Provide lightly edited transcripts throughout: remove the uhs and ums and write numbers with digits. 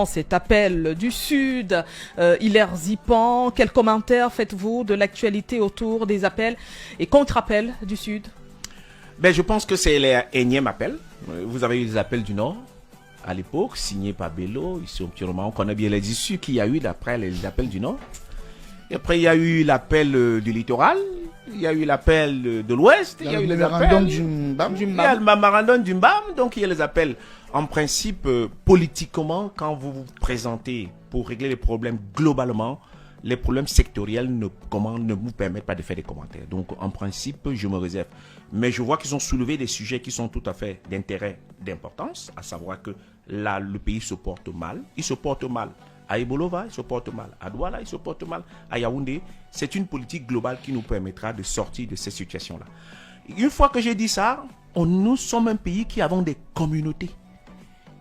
Cet appel du Sud, Hilaire Zipan, quel commentaire faites-vous de l'actualité autour des appels et contre-appels du Sud? Ben, je pense que c'est l'énième appel. Vous avez eu les appels du Nord à l'époque, signés par Bello. Ici au Petit Roman, on connaît bien les issues qu'il y a eu d'après les appels du Nord. Et après, il y a eu l'appel du littoral, il y a eu l'appel de l'Ouest, il y a eu les appels du Mbam. il y a le memorandum du Mbam, donc il y a les appels. En principe, politiquement, quand vous vous présentez pour régler les problèmes globalement, les problèmes sectoriels ne vous permettent pas de faire des commentaires. Donc, en principe, je me réserve. Mais je vois qu'ils ont soulevé des sujets qui sont tout à fait d'intérêt, d'importance, à savoir que là, le pays se porte mal. Il se porte mal à Ebolova, il se porte mal à Douala, il se porte mal à Yaoundé. C'est une politique globale qui nous permettra de sortir de ces situations-là. Une fois que j'ai dit ça, nous sommes un pays qui avons des communautés.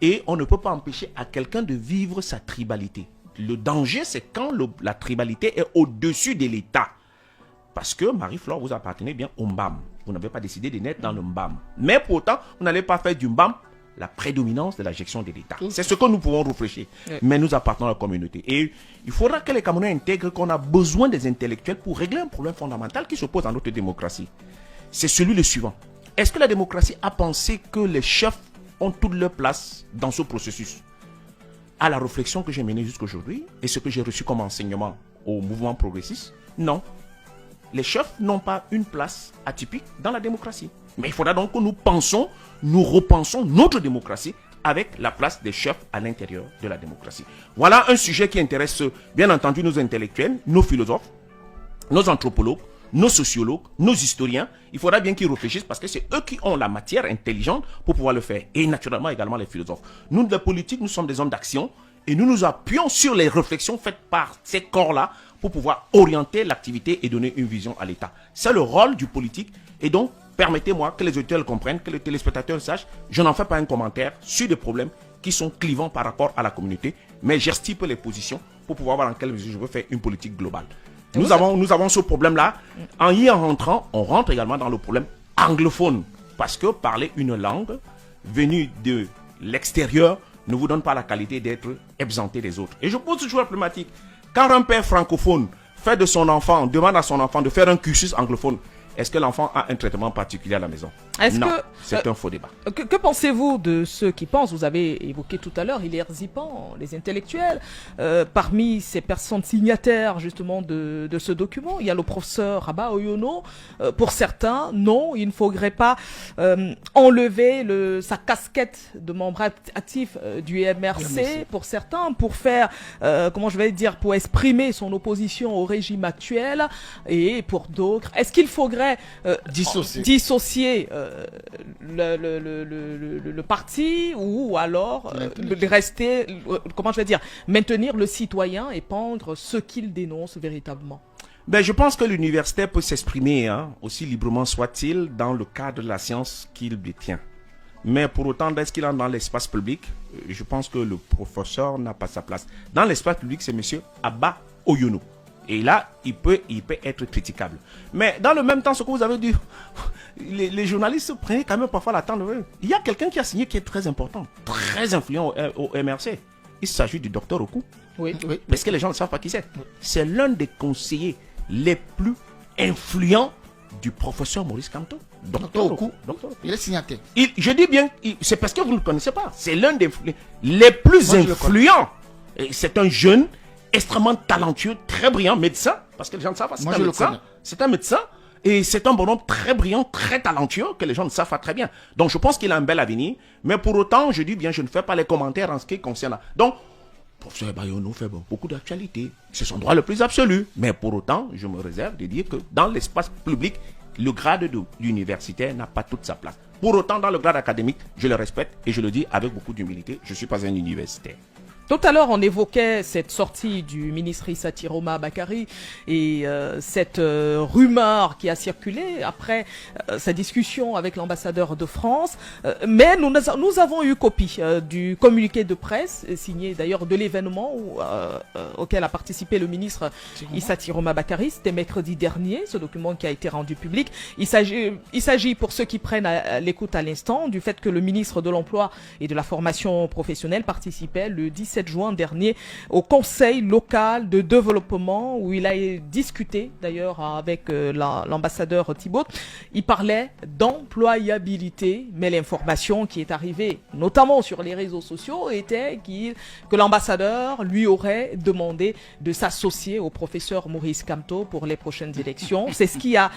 Et on ne peut pas empêcher à quelqu'un de vivre sa tribalité. Le danger, c'est quand la tribalité est au-dessus de l'État. Parce que, Marie-Flore, vous appartenez bien au Mbam. Vous n'avez pas décidé de naître dans le Mbam. Mais pourtant, vous n'allez pas faire du Mbam la prédominance de la gestion de l'État. C'est ce que nous pouvons réfléchir. Mais nous appartenons à la communauté. Et il faudra que les Camerounais intègrent qu'on a besoin des intellectuels pour régler un problème fondamental qui se pose dans notre démocratie. C'est celui le suivant. Est-ce que la démocratie a pensé que les chefs ont toute leur place dans ce processus? À la réflexion que j'ai menée jusqu'aujourd'hui et ce que j'ai reçu comme enseignement au mouvement progressiste, non. Les chefs n'ont pas une place atypique dans la démocratie. Mais il faudra donc que nous repensons notre démocratie avec la place des chefs à l'intérieur de la démocratie. Voilà un sujet qui intéresse bien entendu nos intellectuels, nos philosophes, nos anthropologues, nos sociologues, nos historiens. Il faudra bien qu'ils réfléchissent parce que c'est eux qui ont la matière intelligente pour pouvoir le faire. Et naturellement également les philosophes. Nous, les politiques, nous sommes des hommes d'action et nous nous appuyons sur les réflexions faites par ces corps-là pour pouvoir orienter l'activité et donner une vision à l'État. C'est le rôle du politique. Et donc, permettez-moi que les auditeurs le comprennent, que les téléspectateurs sachent, je n'en fais pas un commentaire sur des problèmes qui sont clivants par rapport à la communauté, mais j'estipe les positions pour pouvoir voir en quelle mesure je veux faire une politique globale. Nous avons ce problème-là. En y rentrant, on rentre également dans le problème anglophone. Parce que parler une langue venue de l'extérieur ne vous donne pas la qualité d'être exempté des autres. Et je pose toujours la problématique. Quand un père francophone fait de son enfant, demande à son enfant de faire un cursus anglophone, est-ce que l'enfant a un traitement particulier à la maison? Non, c'est un faux débat. Que pensez-vous de ceux qui pensent, vous avez évoqué tout à l'heure, Hilaire Zipan, les intellectuels, parmi ces personnes signataires justement de ce document, il y a le professeur Rabat Oyono. Pour certains, non, il ne faudrait pas enlever sa casquette de membre actif du MRC. Pour certains, pour faire, pour exprimer son opposition au régime actuel. Et pour d'autres, est-ce qu'il faudrait dissocier le parti ou alors rester, maintenir le citoyen et pendre ce qu'il dénonce véritablement? Ben, je pense que l'universitaire peut s'exprimer, aussi librement soit-il, dans le cadre de la science qu'il détient. Mais pour autant, est-ce qu'il entre dans l'espace public? Je pense que le professeur n'a pas sa place. Dans l'espace public, c'est M. Abba Oyono. Et là, il peut être critiquable. Mais dans le même temps, ce que vous avez dit, les journalistes prennent quand même parfois la temps de voir. Il y a quelqu'un qui a signé qui est très important, très influent au MRC. Il s'agit du docteur Oku. Oui. Parce que les gens ne savent pas qui c'est. C'est l'un des conseillers les plus influents du professeur Maurice Kamto. Docteur Oku. Il est signataire. Je dis bien, c'est parce que vous ne le connaissez pas. C'est l'un des les plus influents. C'est un jeune extrêmement talentueux, très brillant, médecin, parce que les gens ne savent pas, c'est un médecin. C'est un médecin, et c'est un bonhomme très brillant, très talentueux, que les gens ne savent pas très bien. Donc je pense qu'il a un bel avenir, mais pour autant, je dis bien, je ne fais pas les commentaires en ce qui concerne. Donc, professeur Bayono fait beaucoup d'actualité, c'est son droit le plus absolu, mais pour autant, je me réserve de dire que dans l'espace public, le grade d'universitaire n'a pas toute sa place. Pour autant, dans le grade académique, je le respecte, et je le dis avec beaucoup d'humilité, je ne suis pas un universitaire. Tout à l'heure, on évoquait cette sortie du ministre Issa Tiroma Bakary et cette rumeur qui a circulé après sa discussion avec l'ambassadeur de France. Mais nous avons eu copie du communiqué de presse, signé d'ailleurs de l'événement auquel a participé le ministre Issa Tiroma Bakary. C'était mercredi dernier, ce document qui a été rendu public. Il s'agit, pour ceux qui prennent l'écoute à l'instant, du fait que le ministre de l'Emploi et de la Formation professionnelle participait le 17 17 juin dernier au Conseil local de développement où il a discuté d'ailleurs avec l'ambassadeur Thibault. Il parlait d'employabilité, mais l'information qui est arrivée, notamment sur les réseaux sociaux, était que l'ambassadeur lui aurait demandé de s'associer au professeur Maurice Kamto pour les prochaines élections. C'est ce qui a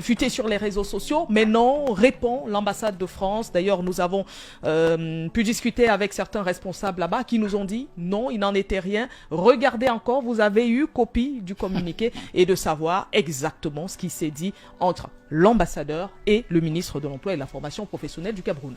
fuité sur les réseaux sociaux, mais non, répond l'ambassade de France. D'ailleurs, nous avons pu discuter avec certains responsables là-bas qui nous ont dit non, il n'en était rien. Regardez encore, vous avez eu copie du communiqué et de savoir exactement ce qui s'est dit entre l'ambassadeur et le ministre de l'Emploi et de la Formation professionnelle du Cameroun.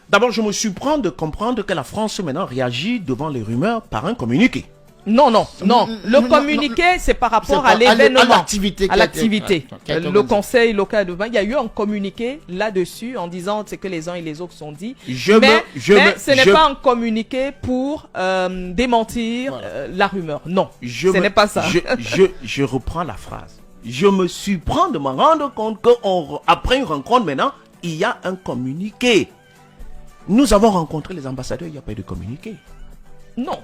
D'abord, je me surprends de comprendre que la France maintenant réagit devant les rumeurs par un communiqué. Non. Le communiqué, c'est par rapport à l'événement, à l'activité. Le Conseil local de vin, il y a eu un communiqué là-dessus en disant ce que les uns et les autres sont dit. Mais ce n'est pas un communiqué pour démentir la rumeur. Non, ce n'est pas ça. Je reprends la phrase. Je me surprends de me rendre compte qu'après une rencontre maintenant, il y a un communiqué. Nous avons rencontré les ambassadeurs, il n'y a pas eu de communiqué. Non,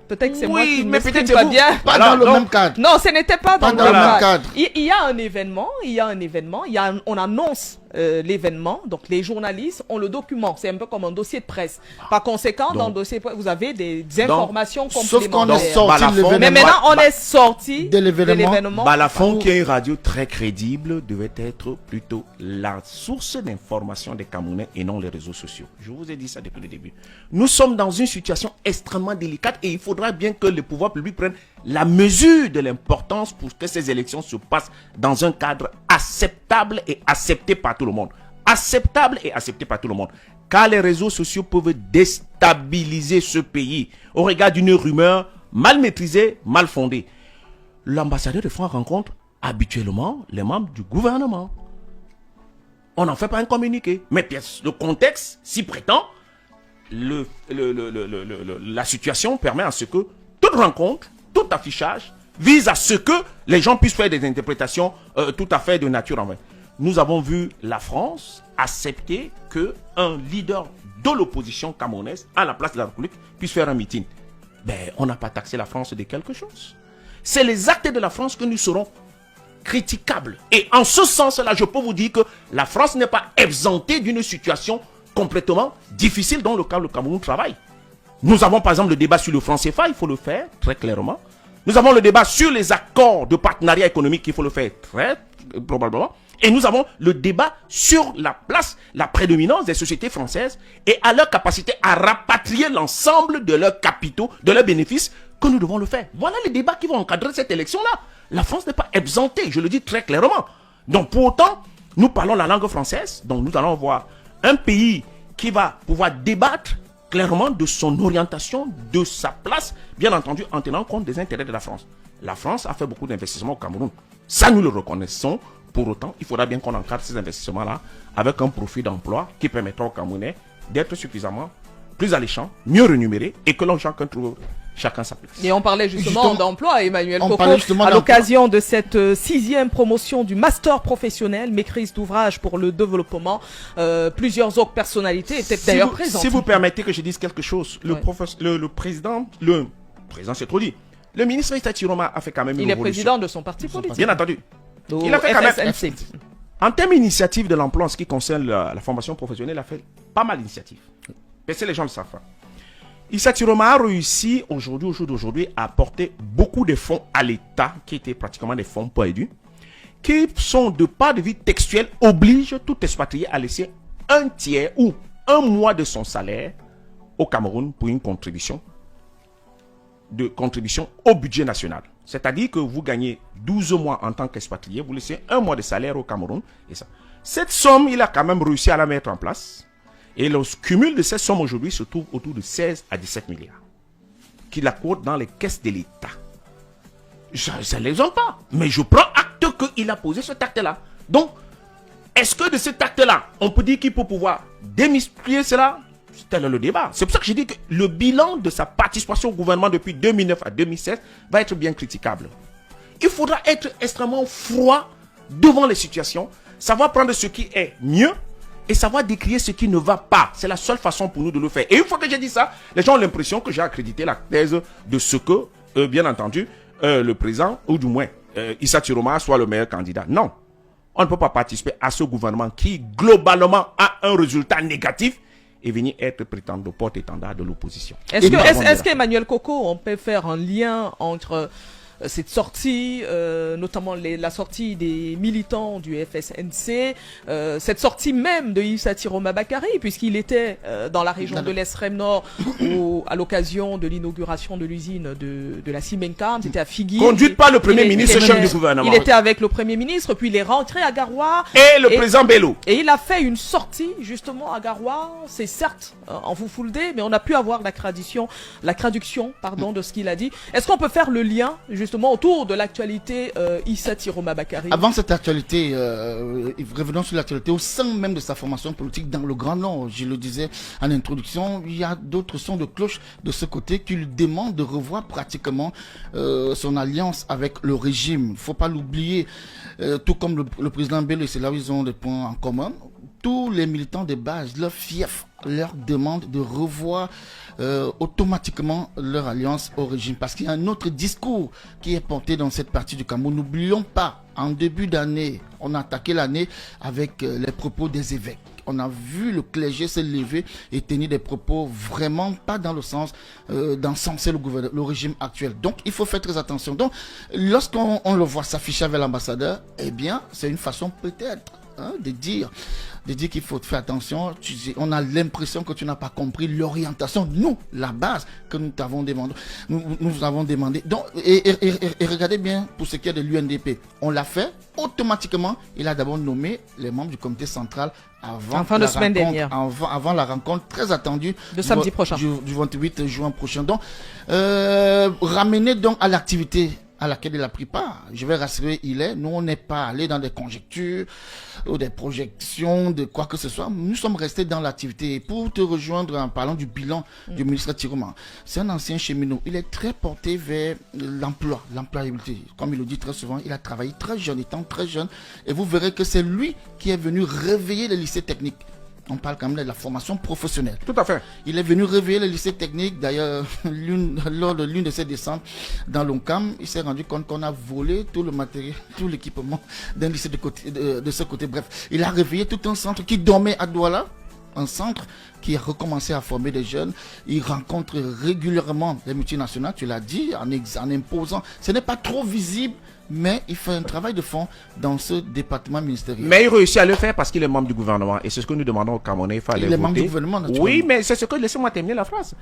peut-être que c'est moi Oui, qui mais m'exprime peut-être pas vous. bien. Pas dans le même cadre. Non, ce n'était pas dans le Pas dans même le même cadre. cadre. Il y a un événement, on annonce l'événement, donc les journalistes ont le document, c'est un peu comme un dossier de presse. Par conséquent, dans le dossier de presse, vous avez des informations Sauf qu'on complémentaires. est sorti de l'événement. Mais maintenant, on est sorti de l'événement. Balafon, qui est une radio très crédible, devait être plutôt la source d'information des Camerounais et non les réseaux sociaux. Je vous ai dit ça depuis le début. Nous sommes dans une situation extrêmement délicate et il faudra bien que le pouvoir public prenne la mesure de l'importance pour que ces élections se passent dans un cadre acceptable et accepté par tout le monde. Acceptable et accepté par tout le monde. Car les réseaux sociaux peuvent déstabiliser ce pays au regard d'une rumeur mal maîtrisée, mal fondée. L'ambassadeur de France rencontre habituellement les membres du gouvernement. On n'en fait pas un communiqué. Mais le contexte s'y prétend. La situation permet à ce que toute rencontre, tout affichage vise à ce que les gens puissent faire des interprétations tout à fait de nature en vrai. Nous avons vu la France accepter qu'un leader de l'opposition camerounaise à la place de la République puisse faire un meeting. Ben, on n'a pas taxé la France de quelque chose. C'est les actes de la France que nous serons critiquables. Et en ce sens-là, je peux vous dire que la France n'est pas exemptée d'une situation complètement difficile dans lequel le Cameroun travaille. Nous avons par exemple le débat sur le franc CFA, il faut le faire très clairement. Nous avons le débat sur les accords de partenariat économique, il faut le faire très probablement. Et nous avons le débat sur la place, la prédominance des sociétés françaises et à leur capacité à rapatrier l'ensemble de leurs capitaux, de leurs bénéfices, que nous devons le faire. Voilà les débats qui vont encadrer cette élection-là. La France n'est pas exemptée, je le dis très clairement. Donc pour autant, nous parlons la langue française, donc nous allons voir un pays qui va pouvoir débattre clairement de son orientation, de sa place, bien entendu en tenant compte des intérêts de la France. La France a fait beaucoup d'investissements au Cameroun. Ça, nous le reconnaissons. Pour autant, il faudra bien qu'on encadre ces investissements-là avec un profil d'emploi qui permettra aux Camerounais d'être suffisamment plus alléchants, mieux rémunérés et que l'on chacun trouve chacun sa place. Et on parlait justement d'emploi, Emmanuel Coco, à l'occasion de cette 6e promotion du master professionnel, maîtrise d'ouvrage pour le développement. Plusieurs autres personnalités étaient d'ailleurs présentes. Si vous permettez que je dise quelque chose, le président c'est trop dit, le ministre Issa Chiroma a fait quand même une révolution. Il est président de son parti politique. Bien entendu. Il a fait quand même, en termes d'initiative de l'emploi en ce qui concerne la formation professionnelle, il a fait pas mal d'initiatives. Mais c'est les gens le savent. Issa Chiroma a réussi au jour d'aujourd'hui à apporter beaucoup de fonds à l'État, qui étaient pratiquement des fonds perdus, qui sont de part de vue textuelle, obligent tout expatrié à laisser un tiers ou un mois de son salaire au Cameroun pour une contribution au budget national. C'est-à-dire que vous gagnez 12 mois en tant qu'expatrié, vous laissez un mois de salaire au Cameroun. Et ça. Cette somme, il a quand même réussi à la mettre en place. Et le cumul de cette somme aujourd'hui se trouve autour de 16 à 17 milliards. Qu'il accorde dans les caisses de l'État. Ça ne les ont pas. Mais je prends acte qu'il a posé cet acte-là. Donc, est-ce que de cet acte-là, on peut dire qu'il peut pouvoir démystifier cela? C'est le débat. C'est pour ça que j'ai dit que le bilan de sa participation au gouvernement depuis 2009 à 2016 va être bien critiquable. Il faudra être extrêmement froid devant les situations, savoir prendre ce qui est mieux et savoir décrire ce qui ne va pas. C'est la seule façon pour nous de le faire. Et une fois que j'ai dit ça, les gens ont l'impression que j'ai accrédité la thèse de ce que, bien entendu, le président, ou du moins, Issa Tiroma soit le meilleur candidat. Non. On ne peut pas participer à ce gouvernement qui, globalement, a un résultat négatif et venir être prétendant porte-étendard de l'opposition. Est-ce qu'Emmanuel Coco, on peut faire un lien entre cette sortie, notamment la sortie des militants du FSNC, cette sortie même de Issa Tiroma Bakary, puisqu'il était dans la région de l'Extrême Nord à l'occasion de l'inauguration de l'usine de la Simenka, c'était à Figui. Conduite par le Premier ministre, chef du gouvernement. Il était avec le Premier ministre, puis il est rentré à Garoua. Et le président Bello. Et il a fait une sortie, justement, à Garoua. C'est certes en Foufoulde, mais on a pu avoir la traduction, de ce qu'il a dit. Est-ce qu'on peut faire le lien, justement, autour de l'actualité Issa Tiroma Bakary? Avant cette actualité, revenons sur l'actualité au sein même de sa formation politique dans le Grand Nord. Je le disais en introduction, il y a d'autres sons de cloche de ce côté qui lui demandent de revoir pratiquement son alliance avec le régime. Il ne faut pas l'oublier, tout comme le président Bello, et c'est là où ils ont des points en commun. Tous les militants de base, leur fief, leur demande de revoir automatiquement leur alliance au régime. Parce qu'il y a un autre discours qui est porté dans cette partie du Cameroun. N'oublions pas, en début d'année, on a attaqué l'année avec les propos des évêques. On a vu le clergé se lever et tenir des propos vraiment pas dans le sens d'encenser le régime actuel. Donc, il faut faire très attention. Donc, lorsqu'on le voit s'afficher avec l'ambassadeur, eh bien, c'est une façon peut-être de dire qu'il faut faire attention. On a l'impression que tu n'as pas compris l'orientation, nous, la base que nous t'avons demandé. Nous avons demandé. Donc, et regardez bien pour ce qui est de l'UNDP. On l'a fait automatiquement. Il a d'abord nommé les membres du comité central avant la rencontre très attendue de samedi prochain, du 28 juin prochain. Donc, ramener donc à l'activité à laquelle il a pris part. Je vais rassurer, nous on n'est pas allé dans des conjectures ou des projections de quoi que ce soit. Nous sommes restés dans l'activité. Et pour te rejoindre en parlant du bilan du ministre Tiroma, c'est un ancien cheminot. Il est très porté vers l'employabilité. Comme il le dit très souvent, il a travaillé très jeune, étant très jeune. Et vous verrez que c'est lui qui est venu réveiller les lycées techniques. On parle quand même de la formation professionnelle. Tout à fait. Il est venu réveiller le lycée technique. D'ailleurs, lors de l'une de ses descentes dans l'ONCAM, il s'est rendu compte qu'on a volé tout le matériel, tout l'équipement d'un lycée de ce côté. Bref, il a réveillé tout un centre qui dormait à Douala. Un centre qui a recommencé à former des jeunes. Il rencontre régulièrement les multinationales, tu l'as dit, en imposant. Ce n'est pas trop visible, mais il fait un travail de fond dans ce département ministériel. Mais il réussit à le faire parce qu'il est membre du gouvernement. Et c'est ce que nous demandons au Camerounais. Il fallait voter. Il est membre du gouvernement, naturellement. Oui, mais c'est ce que... Laissez-moi terminer la phrase.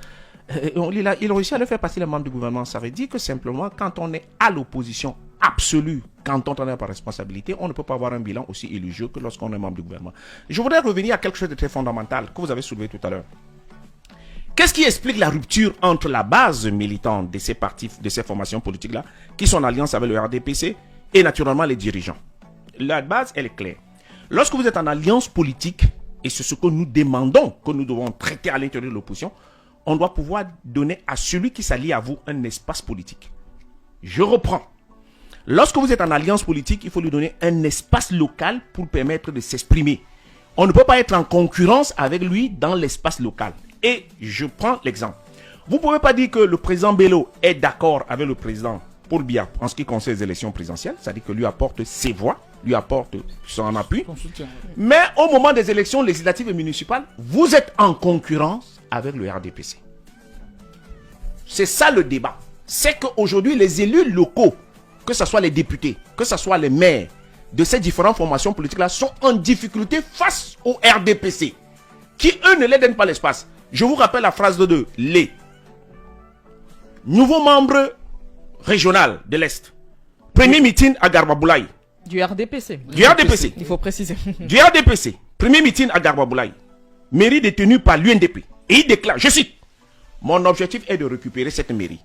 Il réussit à le faire parce qu'il est membre du gouvernement. Ça veut dire que simplement, quand on est à l'opposition absolue, quand on n'a pas responsabilité, on ne peut pas avoir un bilan aussi élogieux que lorsqu'on est membre du gouvernement. Je voudrais revenir à quelque chose de très fondamental que vous avez soulevé tout à l'heure. Qu'est-ce qui explique la rupture entre la base militante de ces partis, de ces formations politiques-là, qui sont en alliance avec le RDPC, et naturellement les dirigeants? La base, elle est claire. Lorsque vous êtes en alliance politique, et c'est ce que nous demandons, que nous devons traiter à l'intérieur de l'opposition, on doit pouvoir donner à celui qui s'allie à vous un espace politique. Je reprends. Lorsque vous êtes en alliance politique, il faut lui donner un espace local pour permettre de s'exprimer. On ne peut pas être en concurrence avec lui dans l'espace local. Et je prends l'exemple. Vous ne pouvez pas dire que le président Bello est d'accord avec le président Paul Biya en ce qui concerne les élections présidentielles, c'est-à-dire que lui apporte ses voix, lui apporte son appui. Mais au moment des élections législatives et municipales, vous êtes en concurrence avec le RDPC. C'est ça le débat. C'est qu'aujourd'hui, les élus locaux, que ce soit les députés, que ce soit les maires de ces différentes formations politiques-là, sont en difficulté face au RDPC, qui, eux, ne les donnent pas l'espace. Je vous rappelle la phrase de les nouveaux membres régionaux de l'Est. Premier meeting à Garbaboulaye. Du RDPC. Du RDPC. Il faut préciser. Du RDPC. Premier meeting à Garbaboulaye. Mairie détenue par l'UNDP. Et il déclare, je cite, mon objectif est de récupérer cette mairie.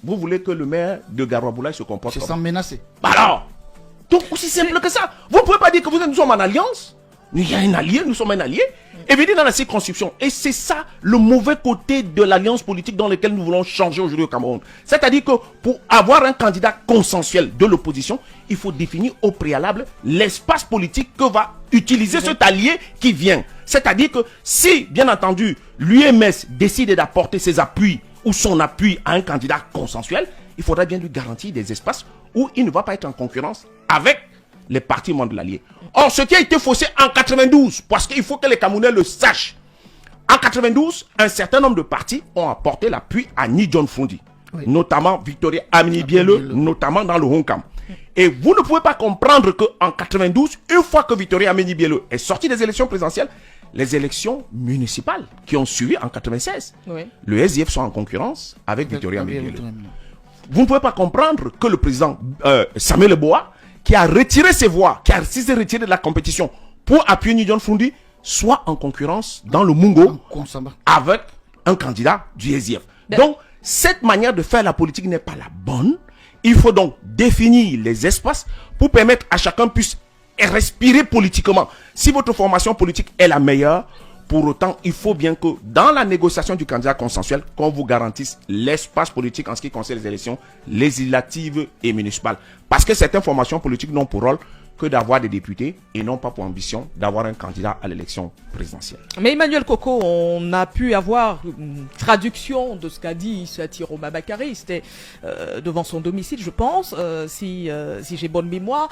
Vous voulez que le maire de Garbaboulaye se comporte comme ça? Se sent menacé. Alors, donc aussi simple que ça. Vous ne pouvez pas dire que nous sommes en alliance. Il y a un allié, nous sommes un allié. Et venir dans la circonscription. Et c'est ça le mauvais côté de l'alliance politique dans laquelle nous voulons changer aujourd'hui au Cameroun. C'est-à-dire que pour avoir un candidat consensuel de l'opposition, il faut définir au préalable l'espace politique que va utiliser cet allié qui vient. C'est-à-dire que si, bien entendu, l'UMS décide d'apporter ses appuis ou son appui à un candidat consensuel, il faudra bien lui garantir des espaces où il ne va pas être en concurrence avec les partis membres de l'allié. Or, ce qui a été faussé en 92, parce qu'il faut que les Camerounais le sachent. En 92, un certain nombre de partis ont apporté l'appui à Ni John Fundi, notamment Victoria Amini-Biele, notamment dans le Honkam. Et vous ne pouvez pas comprendre qu'en 92, une fois que Victoria Amini-Biele est sortie des élections présidentielles, les élections municipales qui ont suivi en 96, le SDF sont en concurrence avec Victoria Amini-Biele. Vous ne pouvez pas comprendre que le président Samuel Eboa, qui a retiré ses voix, qui a retiré de la compétition pour appuyer Ni John Fundi, soit en concurrence dans le Mungo avec un candidat du SDF. Donc, cette manière de faire la politique n'est pas la bonne. Il faut donc définir les espaces pour permettre à chacun puisse respirer politiquement. Si votre formation politique est la meilleure, pour autant, il faut bien que dans la négociation du candidat consensuel, qu'on vous garantisse l'espace politique en ce qui concerne les élections législatives et municipales. Parce que certaines formations politiques n'ont pour rôle que d'avoir des députés et non pas pour ambition d'avoir un candidat à l'élection présidentielle. Mais Emmanuel Coco, on a pu avoir une traduction de ce qu'a dit Satiroma Bakary. C'était devant son domicile, je pense, si j'ai bonne mémoire.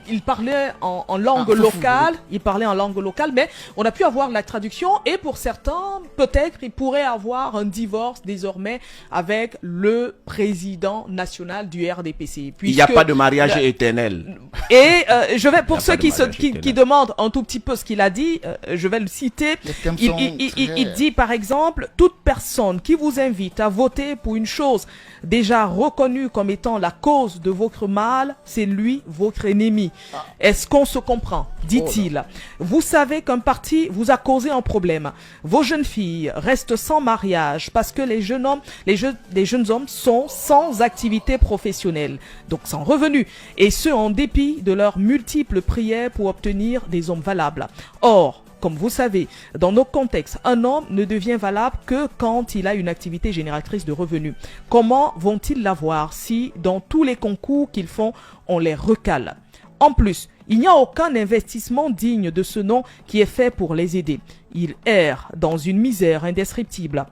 Il parlait en langue locale. Il parlait en langue locale, mais on a pu avoir la traduction. Et pour certains, peut-être, il pourrait avoir un divorce désormais avec le président national du RDPC. Il n'y a pas de mariage éternel. Et je vais, pour ceux qui demandent un tout petit peu ce qu'il a dit, je vais le citer. Il dit par exemple, toute personne qui vous invite à voter pour une chose déjà reconnue comme étant la cause de votre mal, c'est lui votre ennemi. Est-ce qu'on se comprend? Dit-il. Vous savez qu'un parti vous a causé un problème. Vos jeunes filles restent sans mariage parce que les jeunes hommes sont sans activité professionnelle, donc sans revenus, et ce en dépit de leurs multiples prières pour obtenir des hommes valables. Or, comme vous savez, dans nos contextes, un homme ne devient valable que quand il a une activité génératrice de revenus. Comment vont-ils l'avoir si, dans tous les concours qu'ils font, on les recale? En plus, il n'y a aucun investissement digne de ce nom qui est fait pour les aider. Ils errent dans une misère indescriptible.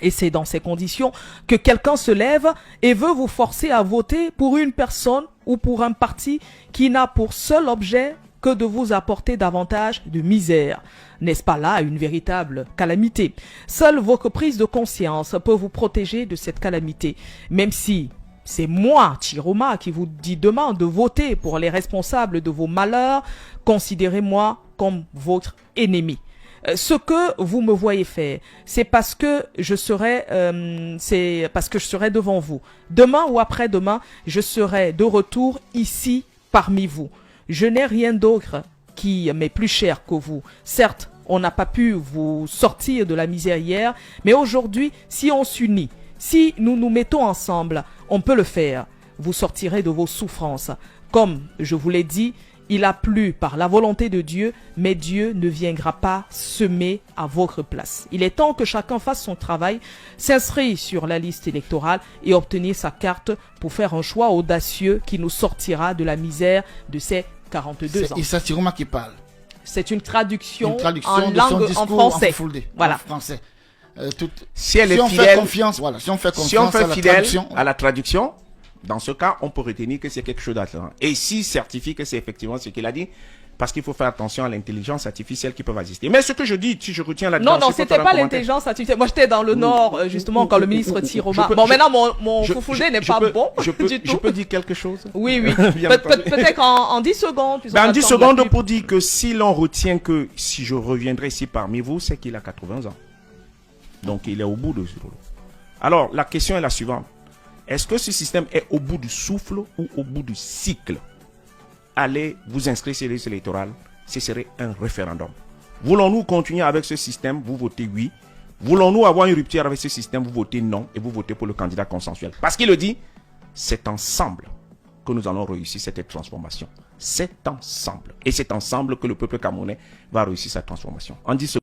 Et c'est dans ces conditions que quelqu'un se lève et veut vous forcer à voter pour une personne ou pour un parti qui n'a pour seul objet que de vous apporter davantage de misère. N'est-ce pas là une véritable calamité? Seule votre prise de conscience peut vous protéger de cette calamité. Même si c'est moi, Chiroma, qui vous dis demain de voter pour les responsables de vos malheurs, considérez-moi comme votre ennemi. Ce que vous me voyez faire, c'est parce que je serai devant vous. Demain ou après-demain, je serai de retour ici parmi vous. Je n'ai rien d'autre qui m'est plus cher que vous. Certes, on n'a pas pu vous sortir de la misère hier, mais aujourd'hui, si on s'unit, si nous nous mettons ensemble, on peut le faire. Vous sortirez de vos souffrances. Comme je vous l'ai dit, il a plu par la volonté de Dieu, mais Dieu ne viendra pas semer à votre place. Il est temps que chacun fasse son travail, s'inscrire sur la liste électorale et obtenir sa carte pour faire un choix audacieux qui nous sortira de la misère de ces 42 ans. C'est Issa Tiroma qui parle. C'est une traduction en langue en français. Voilà. En français. Si on fait confiance à la traduction, dans ce cas, on peut retenir que c'est quelque chose d'attirant. Et s'il certifie que c'est effectivement ce qu'il a dit, parce qu'il faut faire attention à l'intelligence artificielle qui peut exister. Mais ce que je dis, si je retiens là-dedans... Non, c'était pas l'intelligence artificielle. Moi, j'étais dans le Nord, justement, quand le ministre Tiroma... Bon, maintenant, mon foufoudé n'est pas bon du tout. Je peux dire quelque chose? Oui. Peut-être en 10 secondes. En 10 secondes pour dire que si l'on retient que si je reviendrai ici parmi vous, c'est qu'il a 80 ans. Donc, il est au bout de ce rôle. Alors, la question est la suivante. Est-ce que ce système est au bout du souffle ou au bout du cycle? Allez vous inscrire sur les listes électorales, ce serait un référendum. Voulons-nous continuer avec ce système? Vous votez oui. Voulons-nous avoir une rupture avec ce système? Vous votez non et vous votez pour le candidat consensuel. Parce qu'il le dit, c'est ensemble que nous allons réussir cette transformation. C'est ensemble. Et c'est ensemble que le peuple camerounais va réussir sa transformation. En 10 secondes.